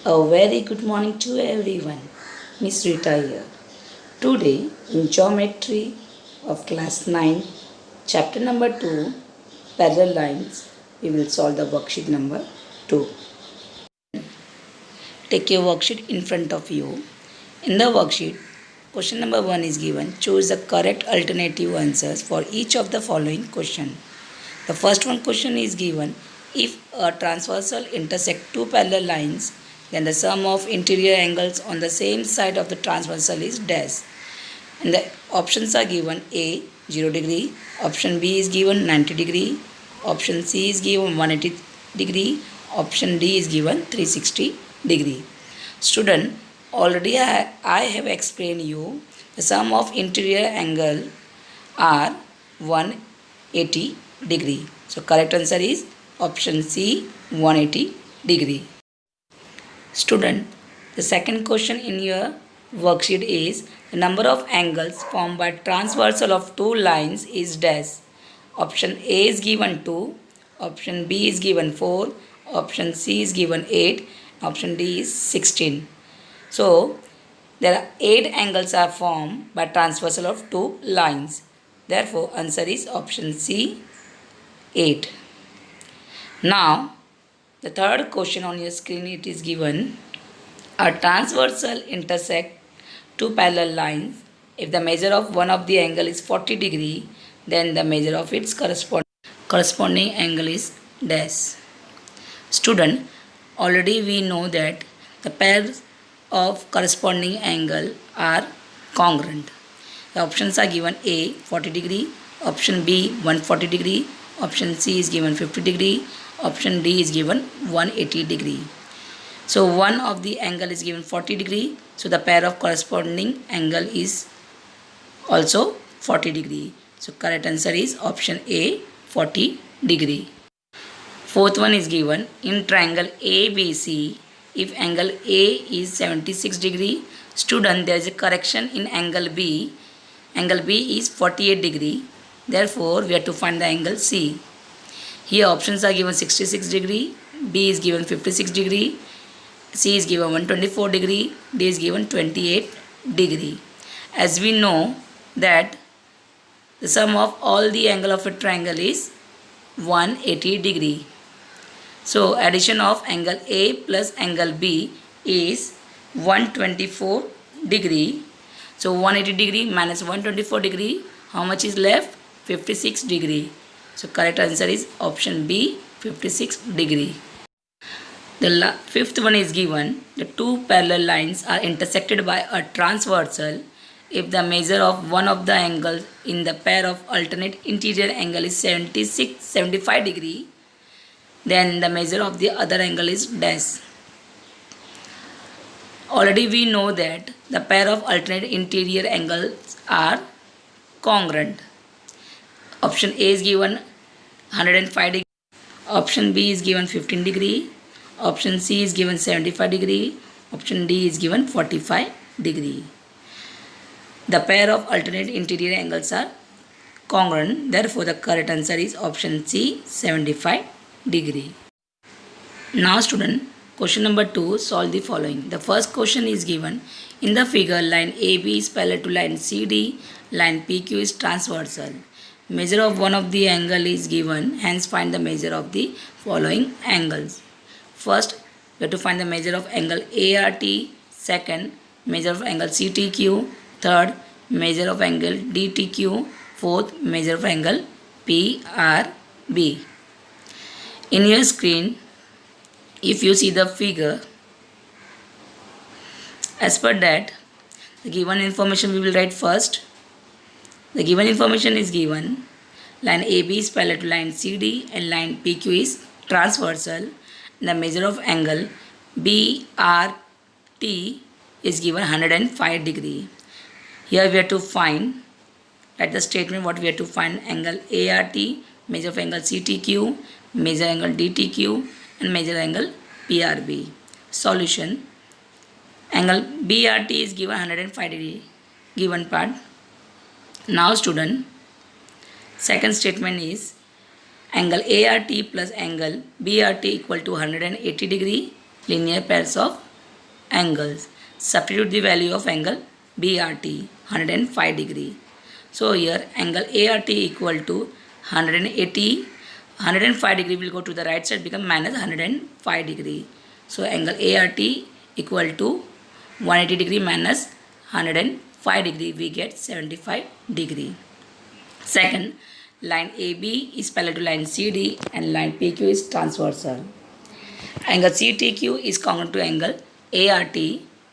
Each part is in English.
A very good morning to everyone. Miss Rita here. Today in Geometry of Class 9, Chapter number 2, Parallel Lines, we will solve the worksheet number 2. Take your worksheet in front of you. In the worksheet, question number 1 is given. Choose the correct alternative answers for each of the following question. The first one question is given. If a transversal intersect two parallel lines, then the sum of interior angles on the same side of the transversal is dash. And the options are given: A 0 degree, option B is given 90 degree, option C is given 180 degree, option D is given 360 degree. Student, already I have explained you the sum of interior angle are 180 degree. So correct answer is option C 180 degree. Student, the second question in your worksheet is the number of angles formed by transversal of two lines is dash. Option A is given 2, option B is given 4, option C is given 8, option D is 16. So there are 8 angles are formed by transversal of two lines. Therefore answer is option C 8. Now the third question on your screen, it is given a transversal intersect two parallel lines. If the measure of one of the angle is 40 degree, then the measure of its corresponding angle is dash. Student, already we know that the pairs of corresponding angle are congruent. The options are given: A 40 degree, option B 140 degree, option C is given 50 degree, option D is given 180 degree. So one of the angle is given 40 degree, so the pair of corresponding angle is also 40 degree. So correct answer is option A 40 degree. Fourth one is given in triangle ABC, if angle A is 76 degree, student, there is a correction in angle B. Angle B is 48 degree. Therefore we have to find the angle C. Here options are given 66 degree, B is given 56 degree, C is given 124 degree, D is given 28 degree. As we know that the sum of all the angle of a triangle is 180 degree. So addition of angle A plus angle B is 124 degree. So 180 degree minus 124 degree, how much is left? 56 degree. So correct answer is option B 56 degree. The fifth one is given. The two parallel lines are intersected by a transversal. If the measure of one of the angles in the pair of alternate interior angle is 75 degree, then the measure of the other angle is dash. Already we know that the pair of alternate interior angles are congruent. Option A is given 105 degree, option B is given 15 degree, option C is given 75 degree, option D is given 45 degree. The pair of alternate interior angles are congruent. Therefore the correct answer is option C 75 degree. Now student, question number 2, solve the following. The first question is given. In the figure, line AB is parallel to line CD, line PQ is transversal. Measure of one of the angle is given, hence find the measure of the following angles. First, we have to find the measure of angle ART, second, measure of angle CTQ, third, measure of angle DTQ, fourth, measure of angle PRB. In your screen, if you see the figure, as per that, the given information we will write first. The given information is given. Line AB is parallel to line CD and line PQ is transversal. The measure of angle BRT is given 105 degree. Here we have to find, write the statement what we have to find: angle ART, measure of angle CTQ, measure angle DTQ and measure angle PRB. Solution: angle BRT is given 105 degree, given part. Now student, second statement is angle ART plus angle BRT equal to 180 degree, linear pairs of angles. Substitute the value of angle BRT 105 degree. So here angle ART equal to 180, 105 degree will go to the right side, become minus 105 degree. So angle ART equal to 180 degree minus 105 degree, we get 75 degree. Second, line AB is parallel to line CD and line PQ is transversal. Angle CTQ is congruent to angle ART.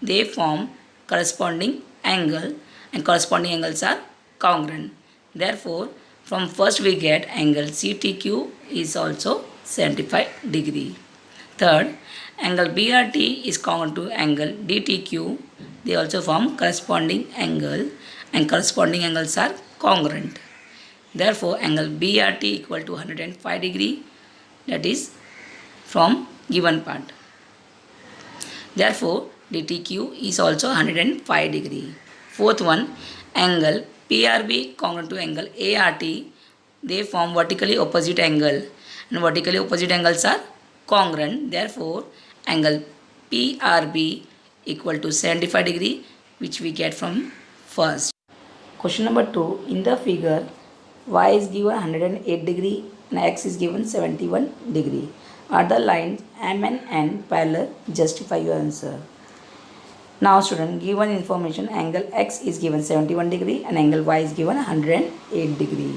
They form corresponding angle and corresponding angles are congruent. Therefore, from first we get angle CTQ is also 75 degree. Third, angle BRT is congruent to angle DTQ. They also form corresponding angle and corresponding angles are congruent. Therefore, angle BRT equal to 105 degree, that is from given part. Therefore, DTQ is also 105 degree. Fourth one, angle PRB congruent to angle ART. They form vertically opposite angle and vertically opposite angles are congruent. Therefore, angle PRB equal to 75 degree, which we get from first. Question number 2. In the figure, y is given 108 degree and x is given 71 degree. Are the lines M and N parallel? Justify your answer. Now student, given information, angle x is given 71 degree and angle y is given 108 degree.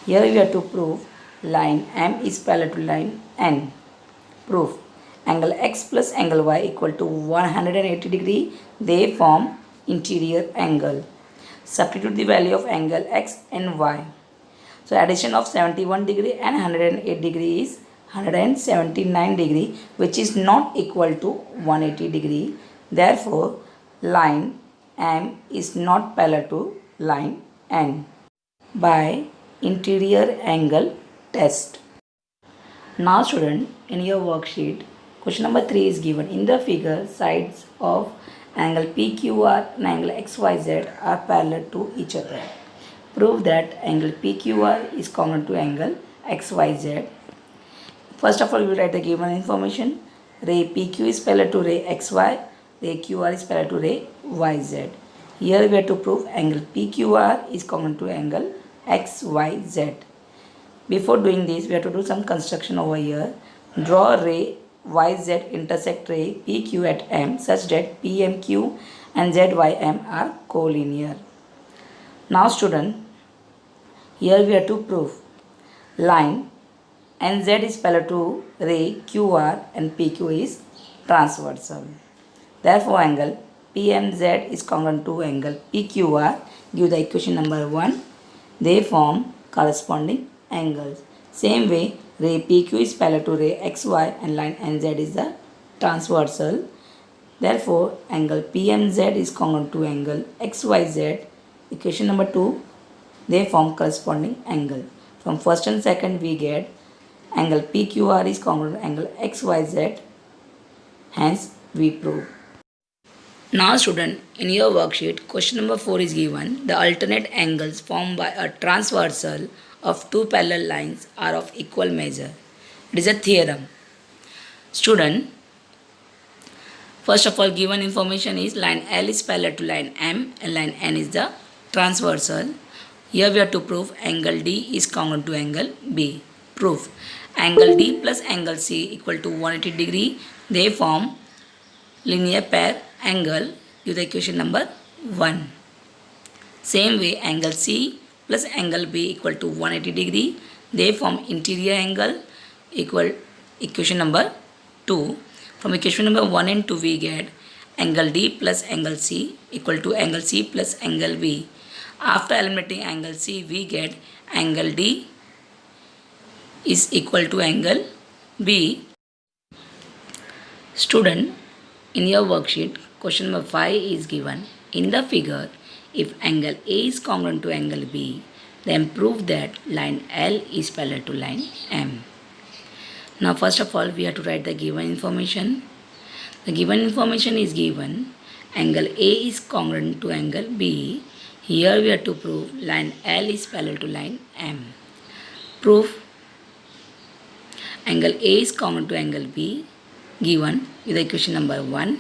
Here we have to prove line M is parallel to line N. Proof. Angle x plus angle y equal to 180 degree. They form interior angle. Substitute the value of angle x and y. So addition of 71 degree and 108 degree is 179 degree, which is not equal to 180 degree. Therefore, line M is not parallel to line N. By interior angle test. Now student, in your worksheet, question number 3 is given. In the figure, sides of angle PQR and angle XYZ are parallel to each other. Prove that angle PQR is congruent to angle XYZ. First of all, we write the given information. Ray PQ is parallel to ray XY. Ray QR is parallel to ray YZ. Here we have to prove angle PQR is congruent to angle XYZ. Before doing this, we have to do some construction over here. Draw ray YZ intersect ray PQ at M such that PMQ and ZYM are collinear. Now student, here we have to prove line NZ is parallel to ray QR and PQ is transversal. Therefore, angle PMZ is congruent to angle PQR. Give the equation number 1. They form corresponding angles. Same way, ray PQ is parallel to ray XY and line NZ is the transversal. Therefore, angle PMZ is congruent to angle XYZ. Equation number 2, they form corresponding angle. From first and second we get angle PQR is congruent to angle XYZ. Hence, we prove. Now student, in your worksheet, question number 4 is given. The alternate angles formed by a transversal of two parallel lines are of equal measure. It is a theorem. Student, first of all, given information is line L is parallel to line M and line N is the transversal. Here we have to prove angle D is congruent to angle B. Proof. Angle D plus angle C equal to 180 degree. They form linear pair angle. Give the equation number 1. Same way, angle C plus angle B equal to 180 degree. They form interior angle. Equal equation number 2. From equation number 1 and 2 we get angle D plus angle C equal to angle C plus angle B. After eliminating angle C, we get angle D is equal to angle B. Student, in your worksheet, question number 5 is given. In the figure, if angle A is congruent to angle B, then prove that line L is parallel to line M. Now first of all, we have to write the given information. The given information is given. Angle A is congruent to angle B. Here we have to prove line L is parallel to line M. Proof. Angle A is congruent to angle B given with the equation number 1.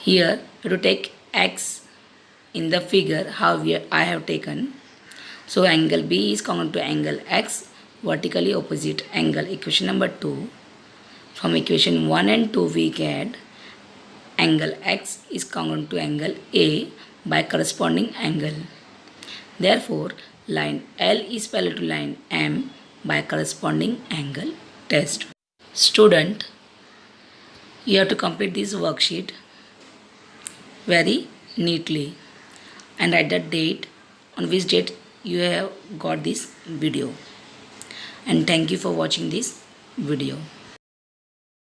Here you have to take x in the figure how I have taken. So angle B is congruent to angle x, vertically opposite angle. Equation number 2. From equation 1 and 2 we get angle x is congruent to angle A by corresponding angle. Therefore, line L is parallel to line M by corresponding angle. Test. Student, you have to complete this worksheet very neatly and write the date on which date you have got this video. And thank you for watching this video.